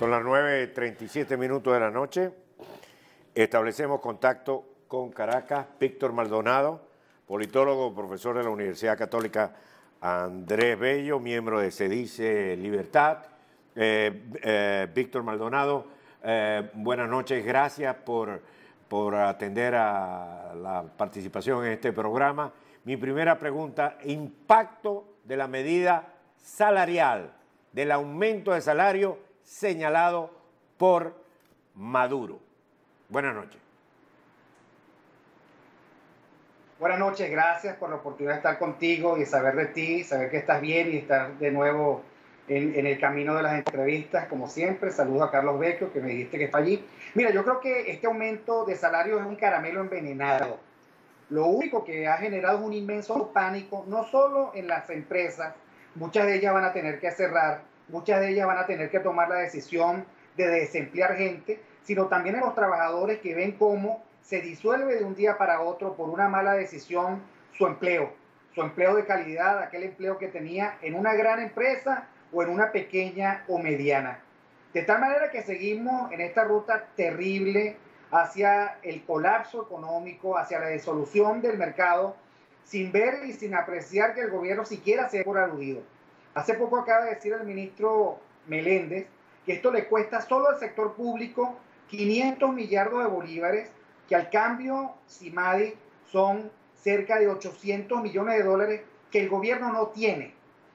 Son las 9:37 de la noche. Establecemos contacto con Caracas. Víctor Maldonado, politólogo, profesor de la Universidad Católica Andrés Bello, miembro de Se Dice Libertad. Víctor Maldonado, buenas noches. Gracias por atender a la participación en este programa. Mi primera pregunta: impacto de la medida salarial, del aumento de salario señalado por Maduro. Buenas noches. Buenas noches, gracias por la oportunidad de estar contigo y saber de ti, saber que estás bien y estar de nuevo en el camino de las entrevistas, como siempre. Saludo a Carlos Vecchio, que me dijiste que está allí. Mira, yo creo que este aumento de salarios es un caramelo envenenado. Lo único que ha generado es un inmenso pánico, no solo en las empresas, muchas de ellas van a tener que cerrar, muchas de ellas van a tener que tomar la decisión de desemplear gente, sino también en los trabajadores que ven cómo se disuelve de un día para otro por una mala decisión su empleo de calidad, aquel empleo que tenía en una gran empresa o en una pequeña o mediana. De tal manera que seguimos en esta ruta terrible hacia el colapso económico, hacia la disolución del mercado, sin ver y sin apreciar que el gobierno siquiera se dé por aludido. Hace poco acaba de decir el ministro Meléndez que esto le cuesta solo al sector público 500 millardos de bolívares, que al cambio CIMADI son cerca de 800 millones de dólares que el gobierno no tiene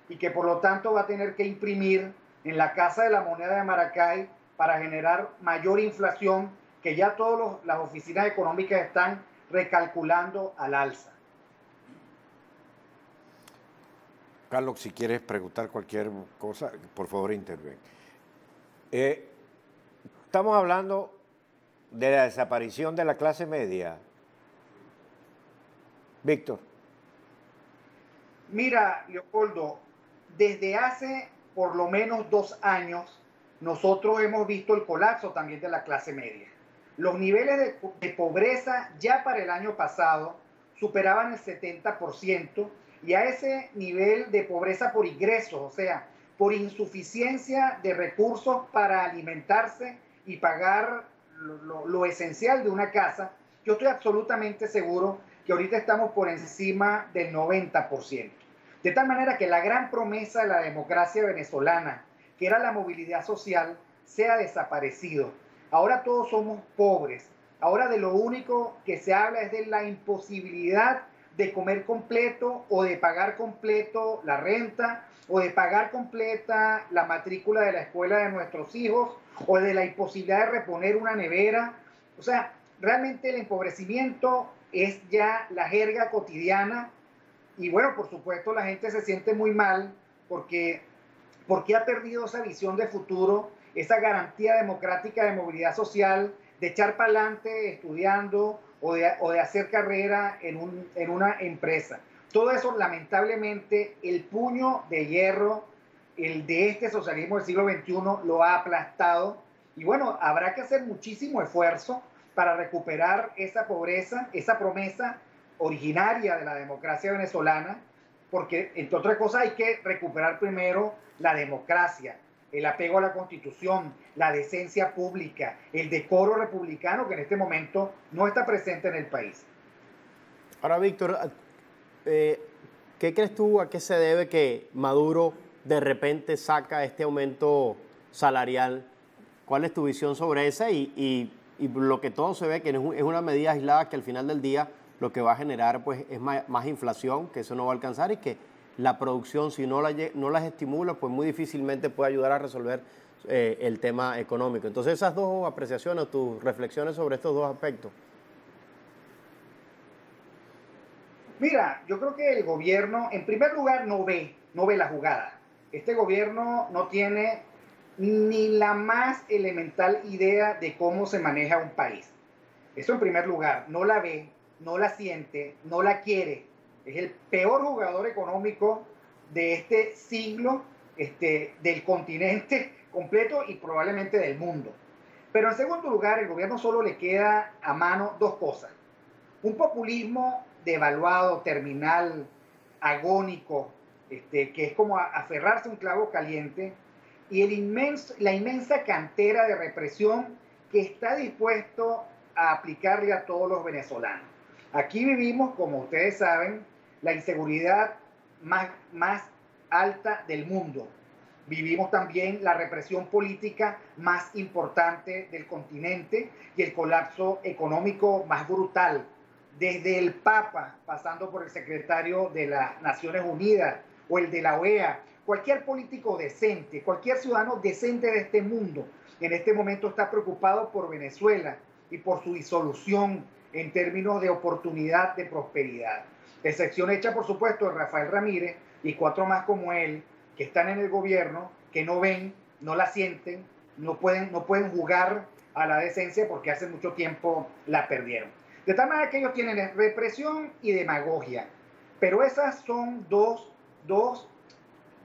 y que por lo tanto va a tener que imprimir en la Casa de la Moneda de Maracay para generar mayor inflación, que ya todas las oficinas económicas están recalculando al alza. Carlos, si quieres preguntar cualquier cosa, por favor interven. Estamos hablando de la desaparición de la clase media. Víctor. Mira, Leopoldo, desde hace por lo menos 2 años nosotros hemos visto el colapso también de la clase media. Los niveles de pobreza ya para el año pasado superaban el 70%, y a ese nivel de pobreza por ingresos, o sea, por insuficiencia de recursos para alimentarse y pagar lo esencial de una casa, yo estoy absolutamente seguro que ahorita estamos por encima del 90%. De tal manera que la gran promesa de la democracia venezolana, que era la movilidad social, se ha desaparecido. Ahora todos somos pobres. Ahora de lo único que se habla es de la imposibilidad de comer completo o de pagar completo la renta o de pagar completa la matrícula de la escuela de nuestros hijos o de la imposibilidad de reponer una nevera. O sea, realmente el empobrecimiento es ya la jerga cotidiana y bueno, por supuesto la gente se siente muy mal porque ha perdido esa visión de futuro, esa garantía democrática de movilidad social, de echar para adelante estudiando o de hacer carrera en una empresa. Todo eso, lamentablemente, el puño de hierro, el de este socialismo del siglo XXI, lo ha aplastado. Y bueno, habrá que hacer muchísimo esfuerzo para recuperar esa pobreza, esa promesa originaria de la democracia venezolana, porque, entre otras cosas, hay que recuperar primero la democracia, el apego a la Constitución, la decencia pública, el decoro republicano, que en este momento no está presente en el país. Ahora, Víctor, ¿qué crees tú, a qué se debe que Maduro de repente saca este aumento salarial? ¿Cuál es tu visión sobre esa? Y lo que todo se ve que es una medida aislada que al final del día lo que va a generar pues, es más inflación, que eso no va a alcanzar, y que la producción, si no las estimula, pues muy difícilmente puede ayudar a resolver el tema económico. Entonces, esas dos apreciaciones, tus reflexiones sobre estos dos aspectos. Mira, yo creo que el gobierno, en primer lugar, no ve la jugada. Este gobierno no tiene ni la más elemental idea de cómo se maneja un país. Eso en primer lugar, no la ve, no la siente, no la quiere. Es el peor jugador económico de este siglo, del continente completo y probablemente del mundo. Pero en segundo lugar, el gobierno solo le queda a mano 2 cosas. Un populismo devaluado, terminal, agónico, que es como aferrarse a un clavo caliente, y la inmensa cantera de represión que está dispuesto a aplicarle a todos los venezolanos. Aquí vivimos, como ustedes saben, la inseguridad más alta del mundo. Vivimos también la represión política más importante del continente y el colapso económico más brutal, desde el Papa, pasando por el secretario de las Naciones Unidas o el de la OEA. Cualquier político decente, cualquier ciudadano decente de este mundo, en este momento está preocupado por Venezuela y por su disolución en términos de oportunidad de prosperidad. Excepción hecha, por supuesto, de Rafael Ramírez y 4 más como él, que están en el gobierno, que no ven, no la sienten, no pueden jugar a la decencia porque hace mucho tiempo la perdieron. De tal manera que ellos tienen represión y demagogia. Pero esas son dos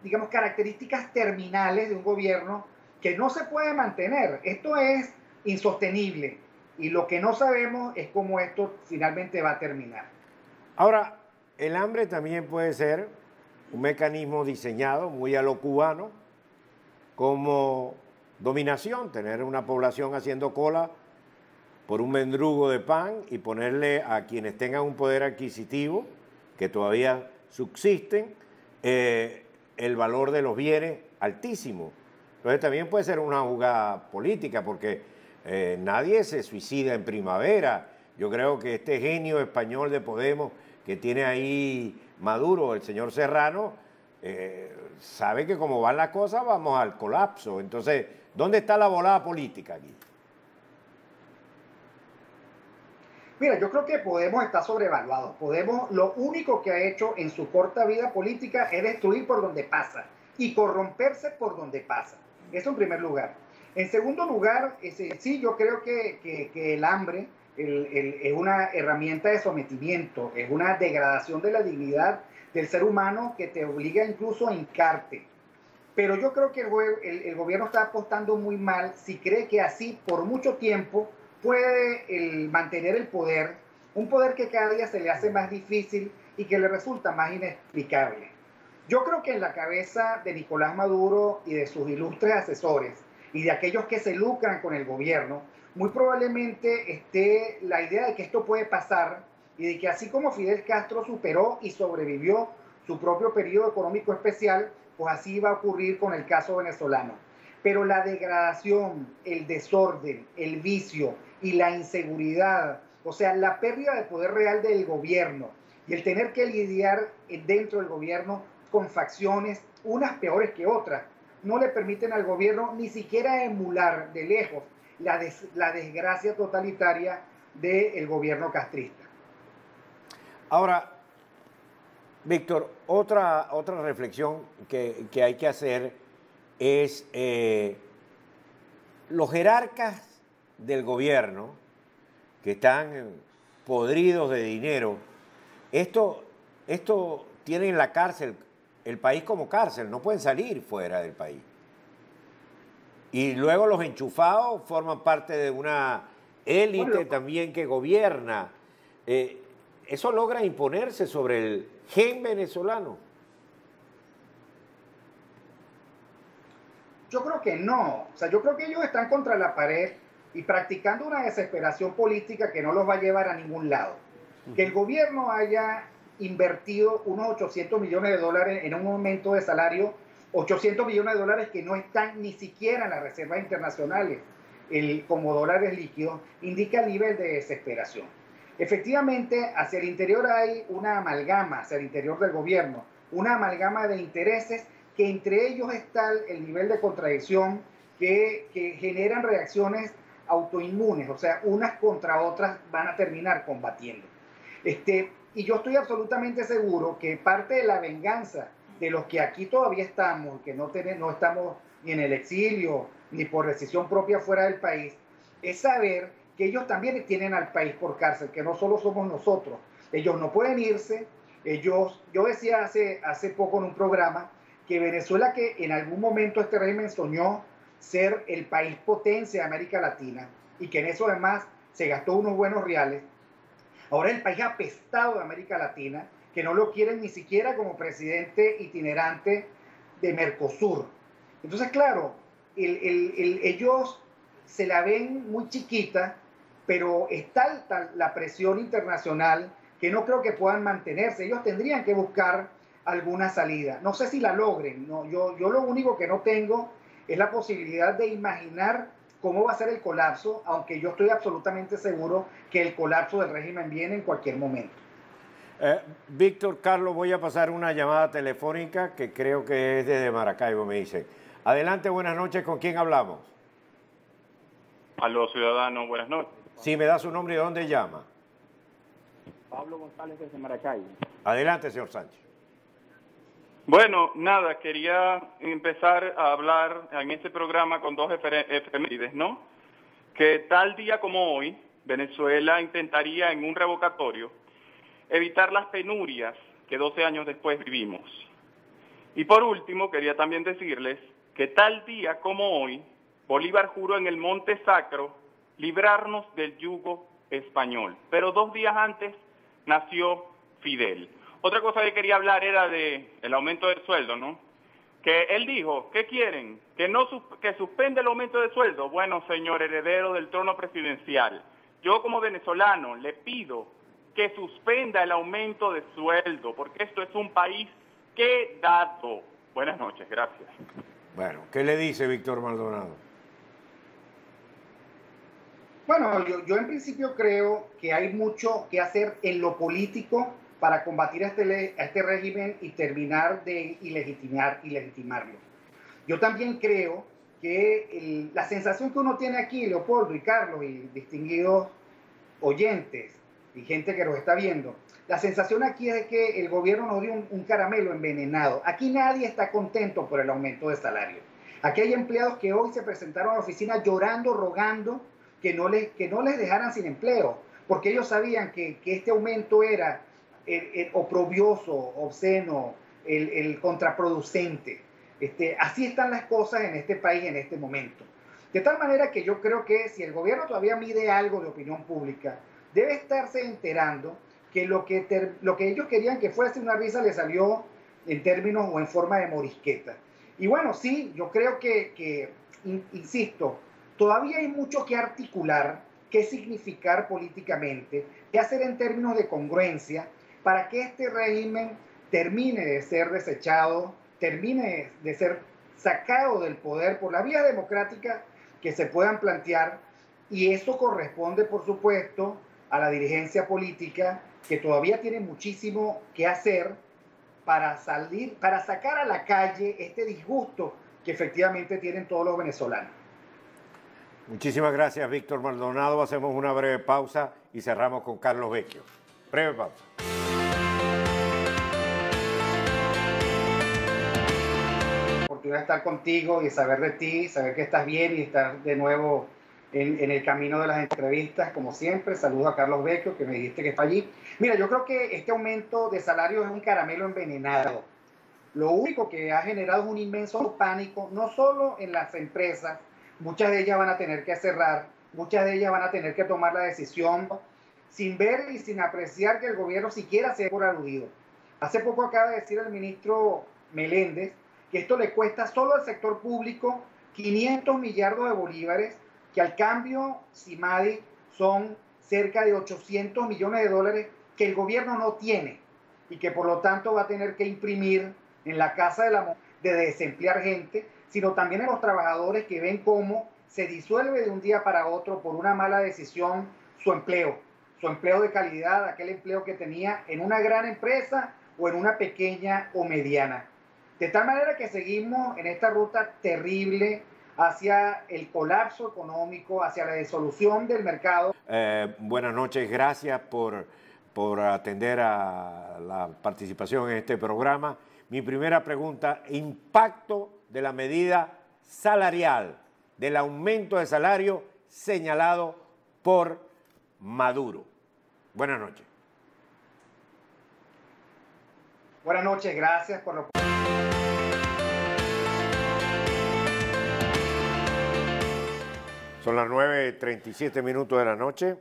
digamos, características terminales de un gobierno que no se puede mantener. Esto es insostenible y lo que no sabemos es cómo esto finalmente va a terminar. Ahora, el hambre también puede ser un mecanismo diseñado muy a lo cubano como dominación, tener una población haciendo cola por un mendrugo de pan y ponerle a quienes tengan un poder adquisitivo, que todavía subsisten, el valor de los bienes altísimo. Entonces también puede ser una jugada política porque nadie se suicida en primavera. Yo creo que este genio español de Podemos que tiene ahí Maduro, el señor Serrano, sabe que como van las cosas vamos al colapso. Entonces, ¿dónde está la volada política aquí? Mira, yo creo que Podemos está sobrevaluado. Podemos, lo único que ha hecho en su corta vida política es destruir por donde pasa y corromperse por donde pasa. Eso en primer lugar. En segundo lugar, sí, yo creo que el hambre es una herramienta de sometimiento, es una degradación de la dignidad del ser humano que te obliga incluso a hincarte. Pero yo creo que el gobierno está apostando muy mal si cree que así por mucho tiempo puede mantener el poder, un poder que cada día se le hace más difícil y que le resulta más inexplicable. Yo creo que en la cabeza de Nicolás Maduro y de sus ilustres asesores y de aquellos que se lucran con el gobierno, muy probablemente esté la idea de que esto puede pasar y de que así como Fidel Castro superó y sobrevivió su propio periodo económico especial, pues así va a ocurrir con el caso venezolano. Pero la degradación, el desorden, el vicio y la inseguridad, o sea, la pérdida de poder real del gobierno y el tener que lidiar dentro del gobierno con facciones, unas peores que otras, no le permiten al gobierno ni siquiera emular de lejos la desgracia totalitaria del gobierno castrista. Ahora, Víctor, otra reflexión que hay que hacer es los jerarcas del gobierno que están podridos de dinero. Esto tienen la cárcel, el país como cárcel, no pueden salir fuera del país. Y luego los enchufados forman parte de una élite también que gobierna. ¿Eso logra imponerse sobre el gen venezolano? Yo creo que no. O sea, yo creo que ellos están contra la pared y practicando una desesperación política que no los va a llevar a ningún lado. Que el gobierno haya invertido unos 800 millones de dólares en un aumento de salario, 800 millones de dólares que no están ni siquiera en las reservas internacionales como dólares líquidos, indica el nivel de desesperación. Efectivamente, hacia el interior hay una amalgama, hacia el interior del gobierno, una amalgama de intereses que entre ellos está el nivel de contradicción que generan reacciones autoinmunes, o sea, unas contra otras van a terminar combatiendo. Y yo estoy absolutamente seguro que parte de la venganza de los que aquí todavía estamos, que no estamos ni en el exilio, ni por decisión propia fuera del país, es saber que ellos también tienen al país por cárcel, que no solo somos nosotros. Ellos no pueden irse. Yo decía hace poco en un programa que Venezuela, que en algún momento este régimen soñó ser el país potencia de América Latina y que en eso además se gastó unos buenos reales, ahora es el país apestado de América Latina, que no lo quieren ni siquiera como presidente itinerante de Mercosur. Entonces, claro, ellos se la ven muy chiquita, pero es tal la presión internacional que no creo que puedan mantenerse. Ellos tendrían que buscar alguna salida. No sé si la logren. No, yo lo único que no tengo es la posibilidad de imaginar cómo va a ser el colapso, aunque yo estoy absolutamente seguro que el colapso del régimen viene en cualquier momento. Víctor, Carlos, voy a pasar una llamada telefónica que creo que es desde Maracaibo, me dice. Adelante, buenas noches, ¿con quién hablamos? Aló, ciudadano, buenas noches. Sí, me da su nombre y de dónde llama. Pablo González desde Maracaibo. Adelante, señor Sánchez. Bueno, nada, quería empezar a hablar en este programa con dos efemérides, ¿no? Que tal día como hoy, Venezuela intentaría en un revocatorio evitar las penurias que 12 años después vivimos. Y por último, quería también decirles que tal día como hoy, Bolívar juró en el Monte Sacro librarnos del yugo español. Pero 2 días antes nació Fidel. Otra cosa que quería hablar era del aumento del sueldo, ¿no? Que él dijo, ¿qué quieren? Que suspenda el aumento del sueldo. Bueno, señor heredero del trono presidencial, yo como venezolano le pido que suspenda el aumento de sueldo, porque esto es un país quedado. Buenas noches, gracias. Bueno, ¿qué le dice Víctor Maldonado? Bueno, yo en principio creo que hay mucho que hacer en lo político para combatir a este régimen y terminar de legitimarlo. Yo también creo que la sensación que uno tiene aquí, Leopoldo y Carlos y distinguidos oyentes y gente que nos está viendo, la sensación aquí es de que el gobierno nos dio un caramelo envenenado. Aquí nadie está contento por el aumento de salario. Aquí hay empleados que hoy se presentaron a la oficina llorando, rogando que no les dejaran sin empleo, porque ellos sabían que este aumento era oprobioso, obsceno, el contraproducente. Así están las cosas en este país en este momento. De tal manera que yo creo que si el gobierno todavía mide algo de opinión pública, debe estarse enterando que lo que ellos querían que fuese una risa le salió en términos o en forma de morisqueta. Y bueno, sí, yo creo que insisto, todavía hay mucho que articular, qué significar políticamente, qué hacer en términos de congruencia para que este régimen termine de ser desechado, termine de ser sacado del poder por la vía democrática que se puedan plantear, y eso corresponde, por supuesto, a la dirigencia política, que todavía tiene muchísimo que hacer para sacar a la calle este disgusto que efectivamente tienen todos los venezolanos. Muchísimas gracias, Víctor Maldonado. Hacemos una breve pausa y cerramos con Carlos Vecchio. Breve pausa. Oportunidad de estar contigo y saber de ti, saber que estás bien y estar de nuevo en el camino de las entrevistas, como siempre. Saludo a Carlos Vecchio, que me dijiste que está allí. Mira, yo creo que este aumento de salario es un caramelo envenenado. Lo único que ha generado es un inmenso pánico, no solo en las empresas. Muchas de ellas van a tener que cerrar, muchas de ellas van a tener que tomar la decisión sin ver y sin apreciar que el gobierno siquiera se dé por aludido. Hace poco acaba de decir el ministro Meléndez que esto le cuesta solo al sector público 500 millardos de bolívares, que al cambio, CIMADI, son cerca de 800 millones de dólares que el gobierno no tiene y que por lo tanto va a tener que imprimir en la casa de desemplear gente, sino también en los trabajadores que ven cómo se disuelve de un día para otro por una mala decisión su empleo de calidad, aquel empleo que tenía en una gran empresa o en una pequeña o mediana. De tal manera que seguimos en esta ruta terrible hacia el colapso económico, hacia la disolución del mercado. Buenas noches, gracias por atender a la participación en este programa. Mi primera pregunta, impacto de la medida salarial, del aumento de salario señalado por Maduro. Buenas noches. Buenas noches, gracias por lo... Son las 9:37 de la noche.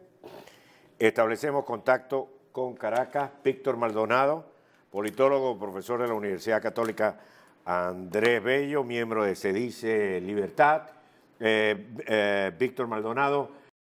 Establecemos contacto con Caracas. Víctor Maldonado, politólogo, profesor de la Universidad Católica Andrés Bello, miembro de Se Dice Libertad, Víctor Maldonado,